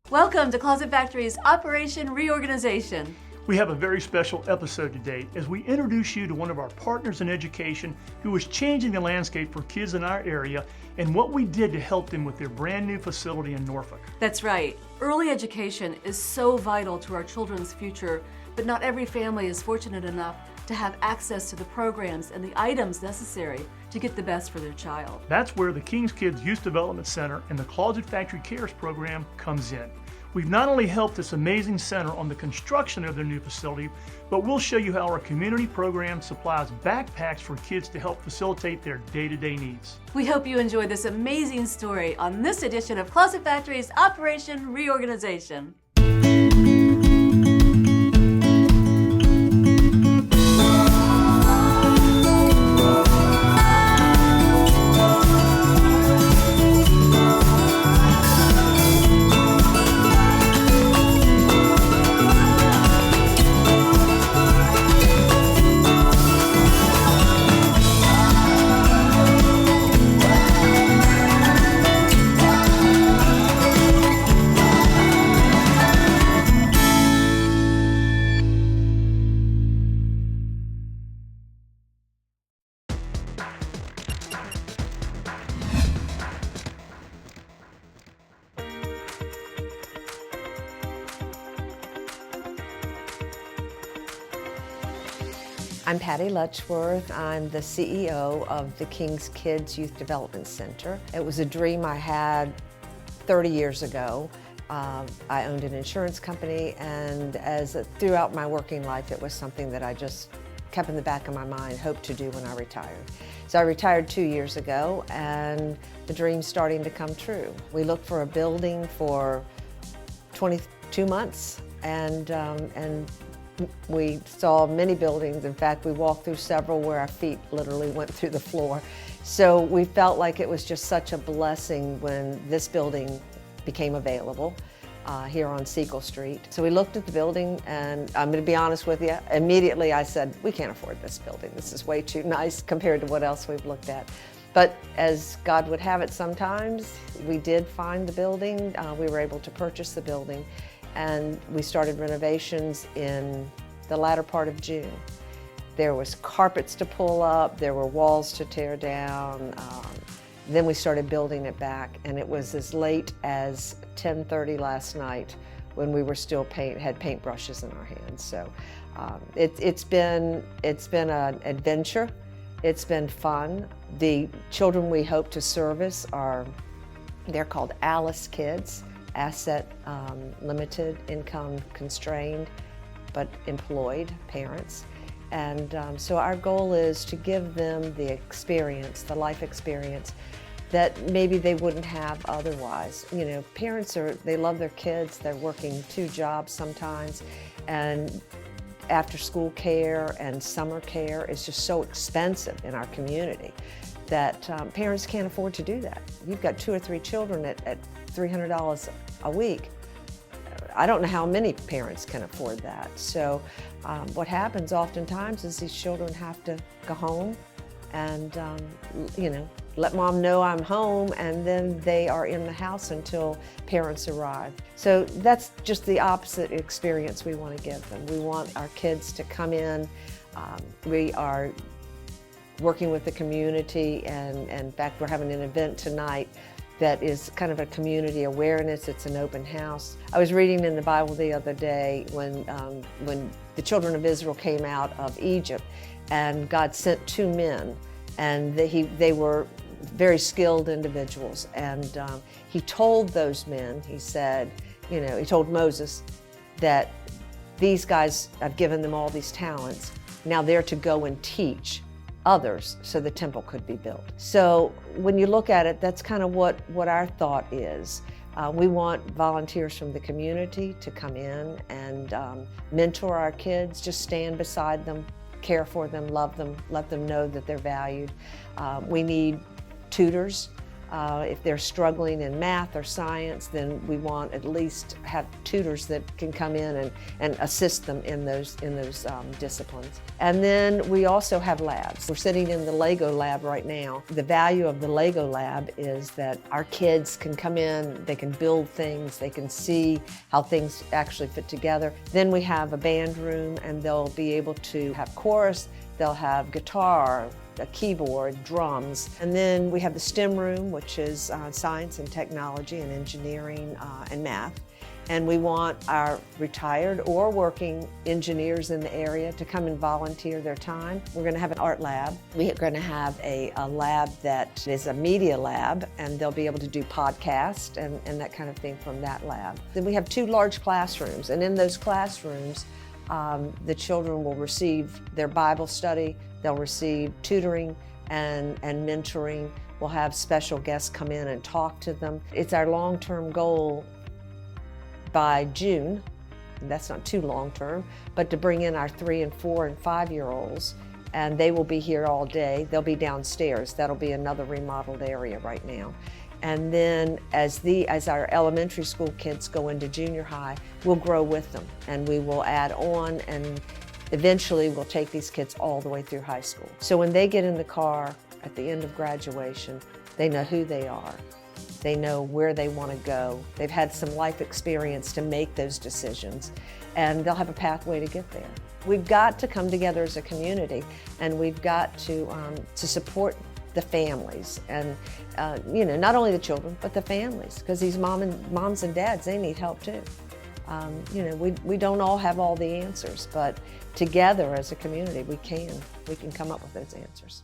Welcome to Closet Factory's Operation Reorganization. We have a very special episode today as we introduce you to one of our partners in education who is changing the landscape for kids in our area and what we did to help them with their brand new facility in Norfolk. That's right. Early education is so vital to our children's future, but not every family is fortunate enough to have access to the programs and the items necessary to get the best for their child. That's where the King's Kids Youth Development Center and the Closet Factory Cares program comes in. We've not only helped this amazing center on the construction of their new facility, but we'll show you how our community program supplies backpacks for kids to help facilitate their day-to-day needs. We hope you enjoy this amazing story on this edition of Closet Factory's Operation Reorganization. I'm Patty Letchworth. I'm the CEO of the King's Kids Youth Development Center. It was a dream I had 30 years ago. I owned an insurance company, and throughout my working life, it was something that I just kept in the back of my mind, hoped to do when I retired. So I retired 2 years ago, and the dream's starting to come true. We looked for a building for 22 months, and we saw many buildings. In fact, we walked through several where our feet literally went through the floor. So we felt like it was just such a blessing when this building became available here on Sequel Street. So we looked at the building, and I'm going to be honest with you, immediately I said, we can't afford this building. This is way too nice compared to what else we've looked at. But as God would have it sometimes, we did find the building. We were able to purchase the building, and we started renovations in the latter part of June. There was carpets to pull up, there were walls to tear down. Then we started building it back, and it was as late as 10:30 last night when we were still had paintbrushes in our hands. So it's been an adventure. It's been fun. The children we hope to service they're called Alice Kids. Asset limited, income constrained, but employed parents. And so our goal is to give them the experience, the life experience that maybe they wouldn't have otherwise. You know, parents they love their kids, they're working 2 jobs sometimes, and after school care and summer care is just so expensive in our community that parents can't afford to do that. You've got 2 or 3 children at $300 a week. I don't know how many parents can afford that. So what happens oftentimes is these children have to go home and let mom know I'm home, and then they are in the house until parents arrive. So that's just the opposite experience we want to give them. We want our kids to come in. We are working with the community, and in fact we're having an event tonight that is kind of a community awareness. It's an open house. I was reading in the Bible the other day when the children of Israel came out of Egypt, and God sent 2 men, and they were very skilled individuals. And he told those men, he said, he told Moses that these guys, I've given them all these talents. Now they're to go and teach others so the temple could be built. So when you look at it, that's kind of what our thought is. We want volunteers from the community to come in and mentor our kids, just stand beside them, care for them, love them, let them know that they're valued. We need tutors. If they're struggling in math or science, then we want at least have tutors that can come in and assist them in those disciplines. And then we also have labs. We're sitting in the Lego lab right now. The value of the Lego lab is that our kids can come in, they can build things, they can see how things actually fit together. Then we have a band room, and they'll be able to have chorus, they'll have guitar, a keyboard, drums. And then we have the STEM room, which is science and technology and engineering and math. And we want our retired or working engineers in the area to come and volunteer their time. We're going to have an art lab. We're going to have a lab that is a media lab, and they'll be able to do podcasts and that kind of thing from that lab. Then we have 2 large classrooms, and in those classrooms, the children will receive their Bible study, they'll receive tutoring and mentoring. We'll have special guests come in and talk to them. It's our long-term goal by June, and that's not too long-term, but to bring in our 3 and 4 and 5-year-olds, and they will be here all day. They'll be downstairs. That'll be another remodeled area right now. And then as our elementary school kids go into junior high, we'll grow with them, and we will add on, and eventually we'll take these kids all the way through high school. So when they get in the car at the end of graduation, they know who they are. They know where they want to go. They've had some life experience to make those decisions, and they'll have a pathway to get there. We've got to come together as a community, and we've got to support the families, and not only the children, but the families, because these moms and dads, they need help too. We don't all have all the answers, but together as a community, we can come up with those answers.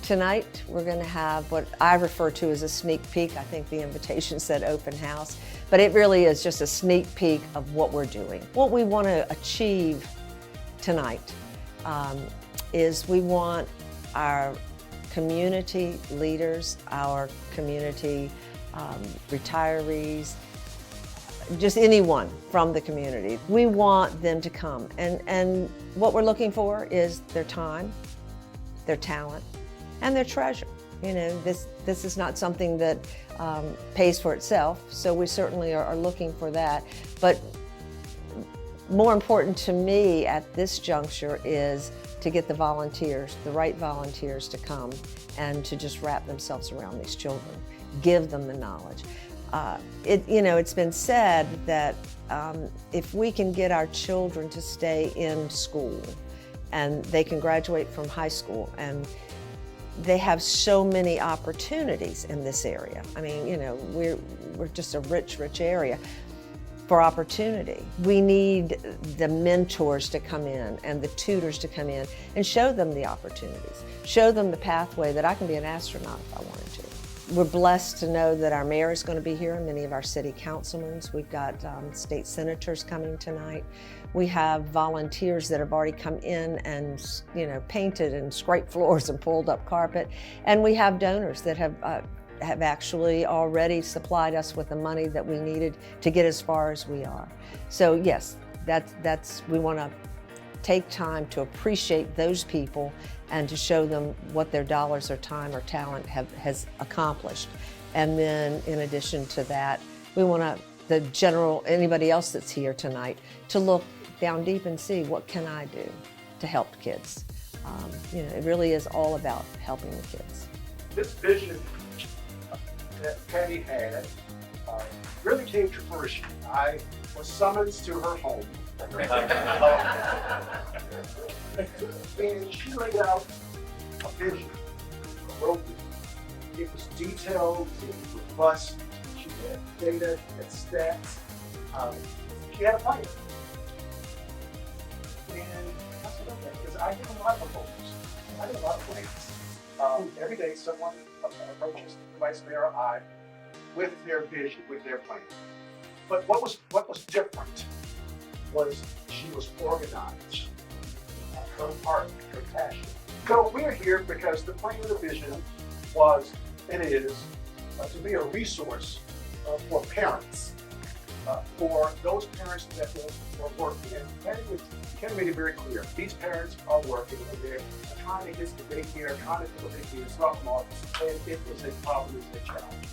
Tonight, we're going to have what I refer to as a sneak peek. I think the invitation said open house, but it really is just a sneak peek of what we're doing. What we want to achieve tonight is we want our community leaders, our community retirees, just anyone from the community. We want them to come, and what we're looking for is their time, their talent, and their treasure. This is not something that pays for itself, so we certainly are looking for that. But more important to me at this juncture is to get the volunteers, the right volunteers, to come and to just wrap themselves around these children, give them the knowledge. It's been said that if we can get our children to stay in school, and they can graduate from high school, and they have so many opportunities in this area. I mean, we're just a rich area for opportunity. We need the mentors to come in and the tutors to come in and show them the opportunities, show them the pathway that I can be an astronaut if I wanted to. We're blessed to know that our mayor is going to be here, and many of our city councilmen. We've got state senators coming tonight. We have volunteers that have already come in and painted and scraped floors and pulled up carpet, and we have donors that have actually already supplied us with the money that we needed to get as far as we are. So yes, we want to take time to appreciate those people and to show them what their dollars or time or talent has accomplished. And then in addition to that, we want anybody else that's here tonight to look down deep and see, what can I do to help kids? It really is all about helping the kids. This vision that Patty had really came to fruition. I was summoned to her home. And she laid out a vision, a roadmap. It was detailed, it was robust. She had data and stats. She had a plan. And I said, okay, because I did a lot of proposals. I did a lot of plans. Every day, someone approaches the vice mayor or I with their vision, with their plan. But what was different was she was organized, her heart, her passion. So we're here because the plan and the vision was, and is, to be a resource for parents, for those parents that were working. And Kenny made it very clear. These parents are working and they're trying to get to daycare, trying to do what they do, something office, and it is a problem, it's a challenge.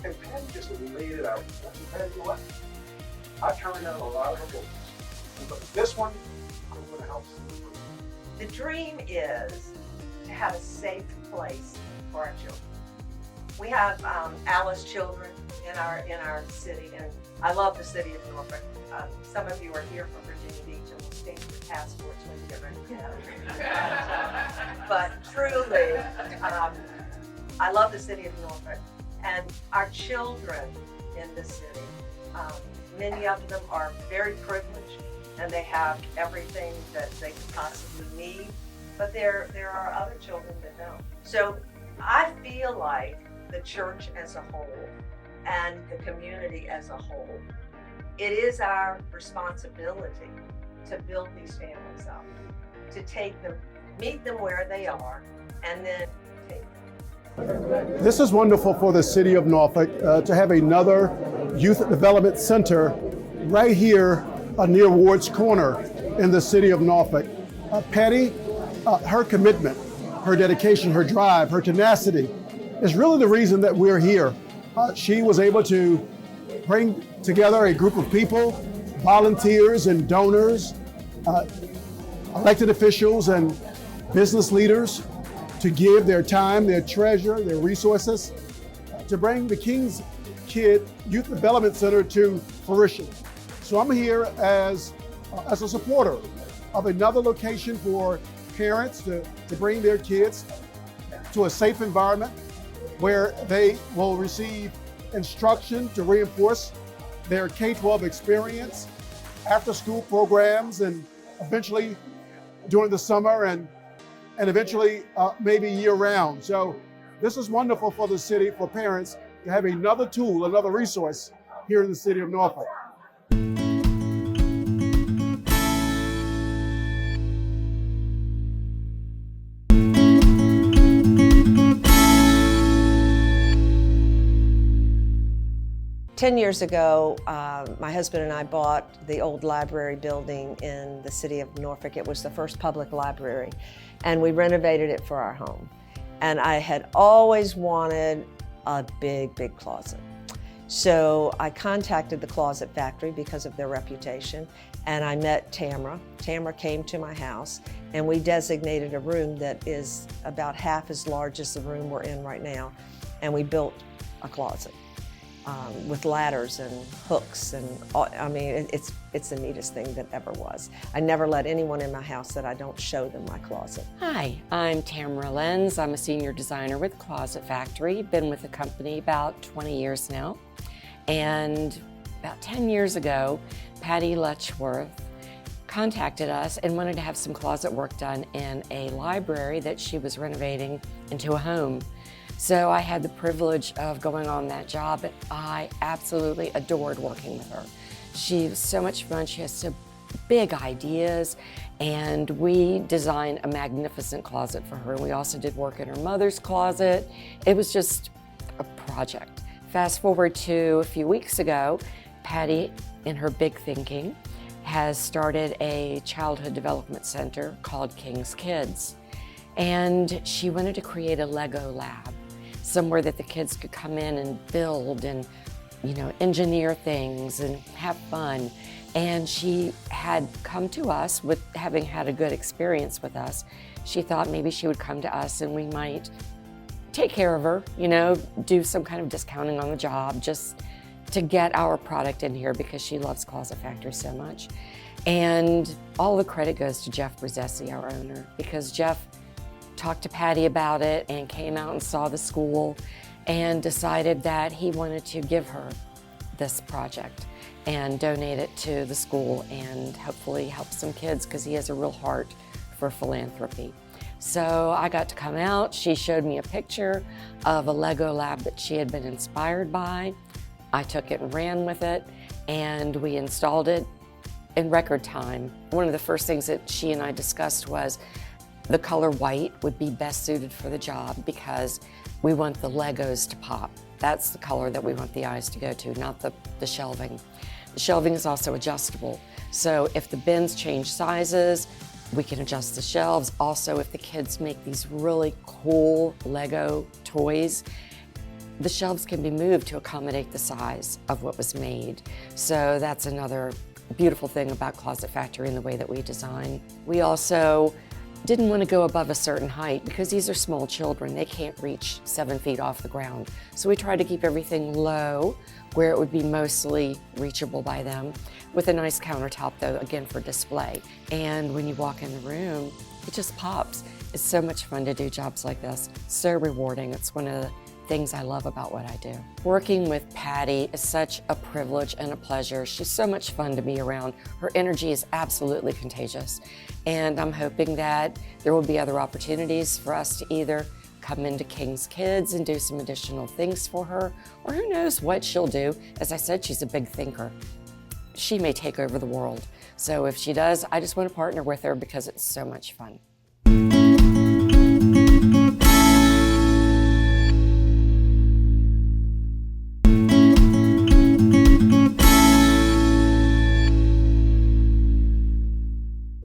And Patty just laid it out. And Patty, you know what? I turned down a lot of her books. But this one, I'm going to help see through. The dream is to have a safe place for our children. We have Alice children in our city, and I love the city of Norfolk. Some of you are here from Virginia Beach and will stamp your passports when you get ready to have. But truly, I love the city of Norfolk, and our children in the city. Many of them are very privileged, and they have everything that they could possibly need. But there are other children that don't. So I feel like the church as a whole and the community as a whole, it is our responsibility to build these families up, to take them, meet them where they are, and then take them. This is wonderful for the city of Norfolk to have another youth development center right here near Ward's Corner in the city of Norfolk. Patty, her commitment, her dedication, her drive, her tenacity is really the reason that we're here. She was able to bring together a group of people, volunteers and donors, elected officials and business leaders to give their time, their treasure, their resources to bring the King's Kid Youth Development Center to fruition. So I'm here as a supporter of another location for parents to bring their kids to a safe environment where they will receive instruction to reinforce their K-12 experience, after-school programs, and eventually during the summer and eventually maybe year-round. So this is wonderful for the city, for parents to have another tool, another resource here in the city of Norfolk. Ten years ago, my husband and I bought the old library building in the city of Norfolk. It was the first public library, and we renovated it for our home. And I had always wanted a big, big closet. So I contacted the Closet Factory because of their reputation, and I met Tamara. Tamara came to my house, and we designated a room that is about half as large as the room we're in right now, and we built a closet. With ladders and hooks, and I mean, it's the neatest thing that ever was. I never let anyone in my house that I don't show them my closet. Hi, I'm Tamara Lenz. I'm a senior designer with Closet Factory. Been with the company about 20 years now. And about 10 years ago, Patty Letchworth contacted us and wanted to have some closet work done in a library that she was renovating into a home. So I had the privilege of going on that job, and I absolutely adored working with her. She was so much fun. She has so big ideas, and we designed a magnificent closet for her. We also did work in her mother's closet. It was just a project. Fast forward to a few weeks ago, Patty, in her big thinking, has started a childhood development center called King's Kids. And she wanted to create a Lego lab, somewhere that the kids could come in and build and, engineer things and have fun. And she had come to us with having had a good experience with us. She thought maybe she would come to us and we might take care of her, do some kind of discounting on the job just to get our product in here because she loves Closet Factory so much. And all the credit goes to Jeff Brzezzi, our owner, because Jeff talked to Patty about it and came out and saw the school and decided that he wanted to give her this project and donate it to the school and hopefully help some kids because he has a real heart for philanthropy. So I got to come out. She showed me a picture of a Lego lab that she had been inspired by. I took it and ran with it, and we installed it in record time. One of the first things that she and I discussed was the color white would be best suited for the job because we want the Legos to pop. That's the color that we want the eyes to go to, not the shelving. The shelving is also adjustable. So if the bins change sizes, we can adjust the shelves. Also, if the kids make these really cool Lego toys, the shelves can be moved to accommodate the size of what was made. So that's another beautiful thing about Closet Factory and the way that we design. We also didn't want to go above a certain height because these are small children. They can't reach 7 feet off the ground. So we tried to keep everything low where it would be mostly reachable by them, with a nice countertop though, again for display. And when you walk in the room, it just pops. It's so much fun to do jobs like this. So rewarding. It's one of the things I love about what I do. Working with Patty is such a privilege and a pleasure. She's so much fun to be around. Her energy is absolutely contagious. And I'm hoping that there will be other opportunities for us to either come into King's Kids and do some additional things for her, or who knows what she'll do. As I said, she's a big thinker. She may take over the world. So if she does, I just want to partner with her because it's so much fun.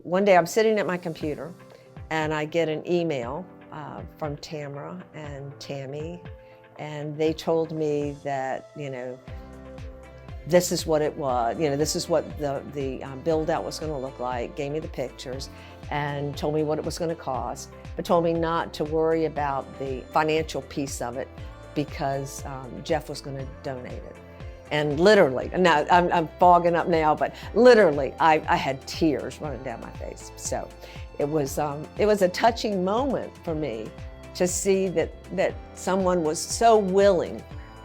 One day I'm sitting at my computer and I get an email from Tamara and Tammy, and they told me that, this is what it was, this is what the build out was going to look like, gave me the pictures and told me what it was going to cost, but told me not to worry about the financial piece of it because Jeff was going to donate it. And literally, now I'm fogging up now, but literally I had tears running down my face. So it was a touching moment for me to see that someone was so willing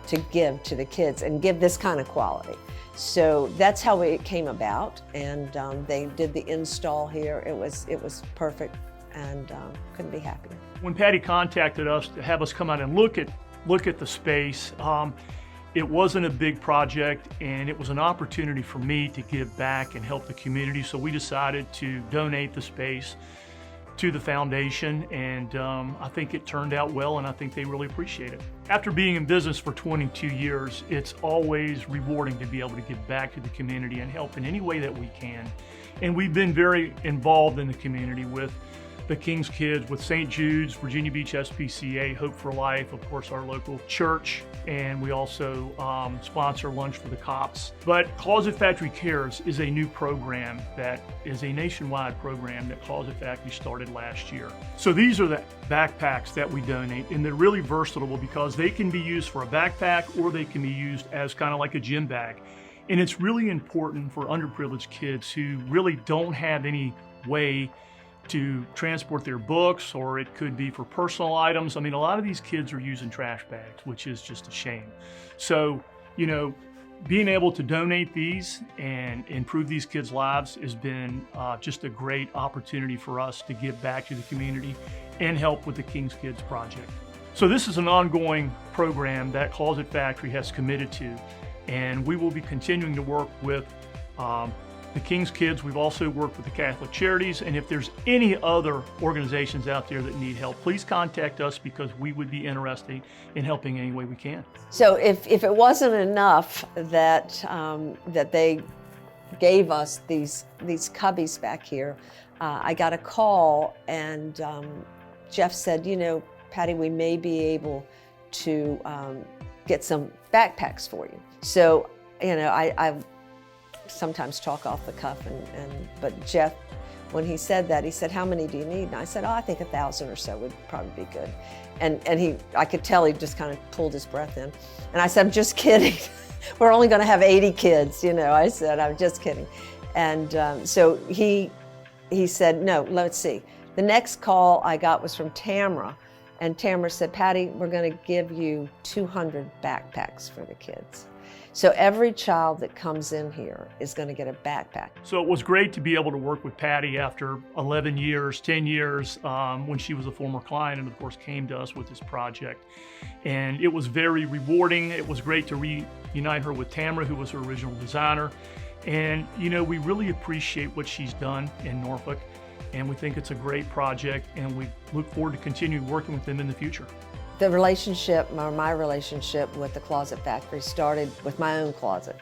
to give to the kids and give this kind of quality. So that's how it came about, and they did the install here. It was perfect, and couldn't be happier. When Patty contacted us to have us come out and look at the space, it wasn't a big project, and it was an opportunity for me to give back and help the community. So we decided to donate the space to the foundation, and I think it turned out well, and I think they really appreciate it. After being in business for 22 years, it's always rewarding to be able to give back to the community and help in any way that we can. And we've been very involved in the community with the King's Kids, with St. Jude's, Virginia Beach SPCA, Hope for Life, of course our local church, and we also sponsor Lunch for the Cops. But Closet Factory Cares is a new program that is a nationwide program that Closet Factory started last year. So these are the backpacks that we donate, and they're really versatile because they can be used for a backpack or they can be used as kind of like a gym bag. And it's really important for underprivileged kids who really don't have any way to transport their books, or it could be for personal items. I mean, a lot of these kids are using trash bags, which is just a shame. So, being able to donate these and improve these kids' lives has been just a great opportunity for us to give back to the community and help with the King's Kids project. So this is an ongoing program that Closet Factory has committed to, and we will be continuing to work with the King's Kids. We've also worked with the Catholic Charities, and if there's any other organizations out there that need help, please contact us because we would be interested in helping any way we can. So if it wasn't enough that that they gave us these cubbies back here, I got a call, and Jeff said, Patty, we may be able to get some backpacks for you. So I sometimes talk off the cuff, but Jeff, when he said that, he said, how many do you need? And I said, I think 1,000 or so would probably be good. And I could tell he just kind of pulled his breath in. And I said, I'm just kidding. We're only going to have 80 kids, I said, I'm just kidding. And so he said, no, let's see. The next call I got was from Tamara, and Tamara said, Patty, we're going to give you 200 backpacks for the kids. So every child that comes in here is going to get a backpack. So it was great to be able to work with Patty after 11 years, 10 years, when she was a former client and of course came to us with this project. And it was very rewarding. It was great to reunite her with Tamara, who was her original designer. And you know, we really appreciate what she's done in Norfolk, and we think it's a great project, and we look forward to continuing working with them in the future. The relationship, or my relationship with the Closet Factory started with my own closet.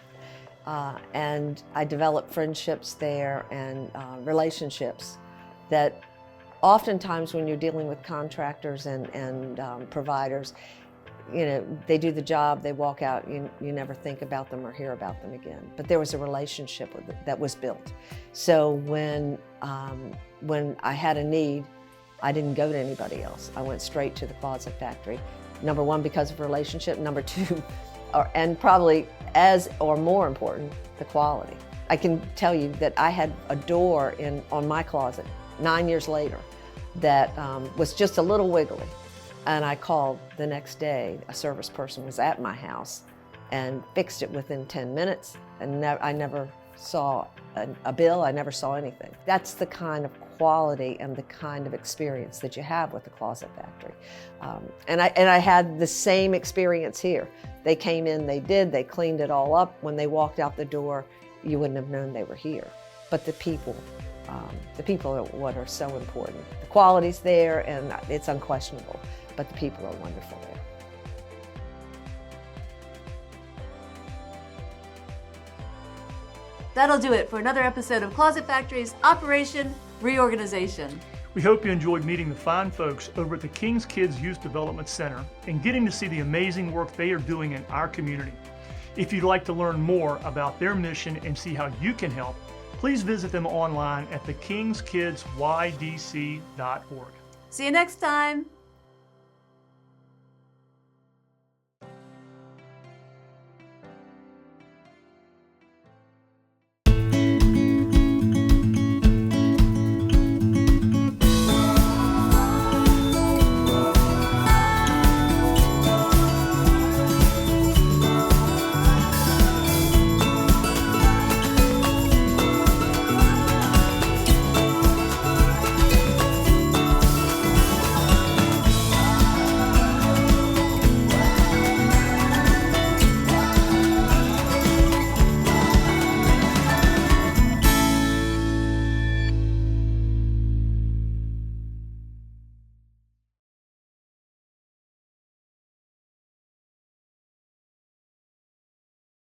And I developed friendships there and relationships that oftentimes when you're dealing with contractors and providers, you know, they do the job, they walk out, you never think about them or hear about them again. But there was a relationship that was built. So when I had a need, I didn't go to anybody else. I went straight to the Closet Factory. Number one, because of relationship. Number two, and probably as or more important, the quality. I can tell you that I had a door on my closet 9 years later that was just a little wiggly. And I called the next day. A service person was at my house and fixed it within 10 minutes. And I never saw a bill, I never saw anything. That's the kind of quality and the kind of experience that you have with the Closet Factory. And I had the same experience here. They came in, they cleaned it all up. When they walked out the door, you wouldn't have known they were here. But the people are what are so important. The quality's there and it's unquestionable, but the people are wonderful there. That'll do it for another episode of Closet Factory's Operation Reorganization. We hope you enjoyed meeting the fine folks over at the King's Kids Youth Development Center and getting to see the amazing work they are doing in our community. If you'd like to learn more about their mission and see how you can help, please visit them online at thekingskidsydc.org. See you next time.